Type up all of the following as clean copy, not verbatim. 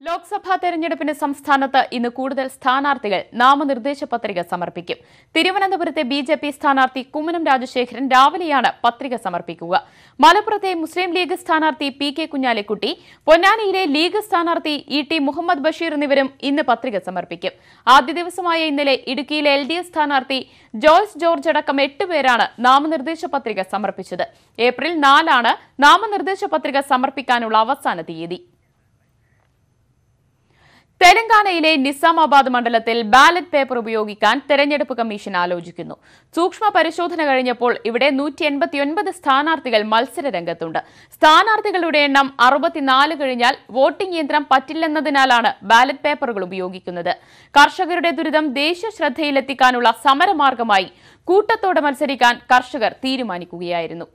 ലോക്സഭാ തെരഞ്ഞെടുപ്പിന് സംസ്ഥാനത്ത് ഇന്ന് കൂടുതൽ സ്ഥാനാർത്ഥികൾ നാമനിർദ്ദേശ പത്രിക സമർപ്പിക്കും. തിരുവനന്തപുരത്തെ ബിജെപി സ്ഥാനാർത്ഥി കുമ്മനം രാജശേഖരൻ രാവിലെയാണ് പത്രിക സമർപ്പിക്കുക. മലപ്പുറത്തെ മുസ്ലിം ലീഗ് സ്ഥാനാർത്ഥി പി കെ കുഞ്ഞാലിക്കുട്ടി, പൊന്നാനിയിലെ ലീഗ് സ്ഥാനാർത്ഥി ഇ ടി മുഹമ്മദ് ബഷീർ എന്നിവരും ഇന്ന് പത്രിക സമർപ്പിക്കും. ആദ്യ ദിവസമായ ഇന്നലെ ഇടുക്കിയിലെ LDF സ്ഥാനാർത്ഥി ജോയ്സ് ജോർജ് അടക്കം 8 പേരാണ് നാമനിർദ്ദേശ പത്രിക സമർപ്പിച്ചത്. ഏപ്രിൽ 4 നാമനിർദ്ദേശ പത്രിക സമർപ്പിക്കാനുള്ള അവസാന തീയതി. തെലങ്കാനയിലെ നിസാമാബാദ് മണ്ഡലത്തിൽ ബാലറ്റ് പേപ്പർ ഉപയോഗിക്കാൻ തെരഞ്ഞെടുപ്പ് കമ്മീഷൻ ആലോചിക്കുന്നു. സൂക്ഷ്മ പരിശോധന കഴിഞ്ഞപ്പോൾ ഇവിടെ 189 സ്ഥാനാർത്ഥികൾ മത്സര രംഗത്തുണ്ട്. സ്ഥാനാർത്ഥികളുടെ എണ്ണം 64 കഴിഞ്ഞാൽ വോട്ടിംഗ് യന്ത്രം പറ്റില്ലെന്നതിനാലാണ് ബാലറ്റ് പേപ്പറുകൾ ഉപയോഗിക്കുന്നത്. കർഷകരുടെ ദുരിതം ദേശീയ ശ്രദ്ധയിലെത്തിക്കാനുള്ള സമരമാർഗമായി കൂട്ടത്തോടെ മത്സരിക്കാൻ കർഷകർ തീരുമാനിക്കുകയായിരുന്നു.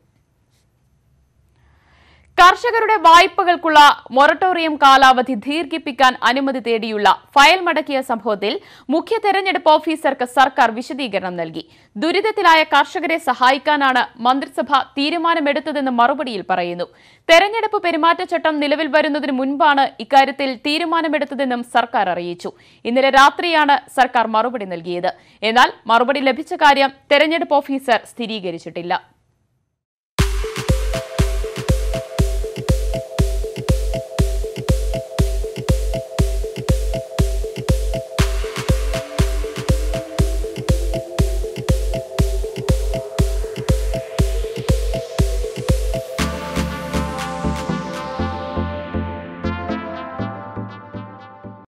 കർഷകരുടെ വായ്പകൾക്കുള്ള മൊറട്ടോറിയം കാലാവധി ദീർഘിപ്പിക്കാൻ അനുമതി തേടിയുള്ള ഫയൽ മടക്കിയ സംഭവത്തിൽ മുഖ്യ തെരഞ്ഞെടുപ്പ് ഓഫീസർക്ക് സർക്കാർ വിശദീകരണം നൽകി. ദുരിതത്തിലായ കർഷകരെ സഹായിക്കാനാണ് മന്ത്രിസഭ തീരുമാനമെടുത്തതെന്ന് മറുപടിയിൽ പറയുന്നു. തെരഞ്ഞെടുപ്പ് പെരുമാറ്റച്ചട്ടം നിലവിൽ വരുന്നതിന് മുൻപാണ് ഇക്കാര്യത്തിൽ തീരുമാനമെടുത്തതെന്നും സർക്കാർ അറിയിച്ചു. ഇന്നലെ രാത്രിയാണ് സർക്കാർ മറുപടി നൽകിയത്. എന്നാൽ മറുപടി ലഭിച്ച കാര്യം തെരഞ്ഞെടുപ്പ് ഓഫീസർ സ്ഥിരീകരിച്ചിട്ടില്ല.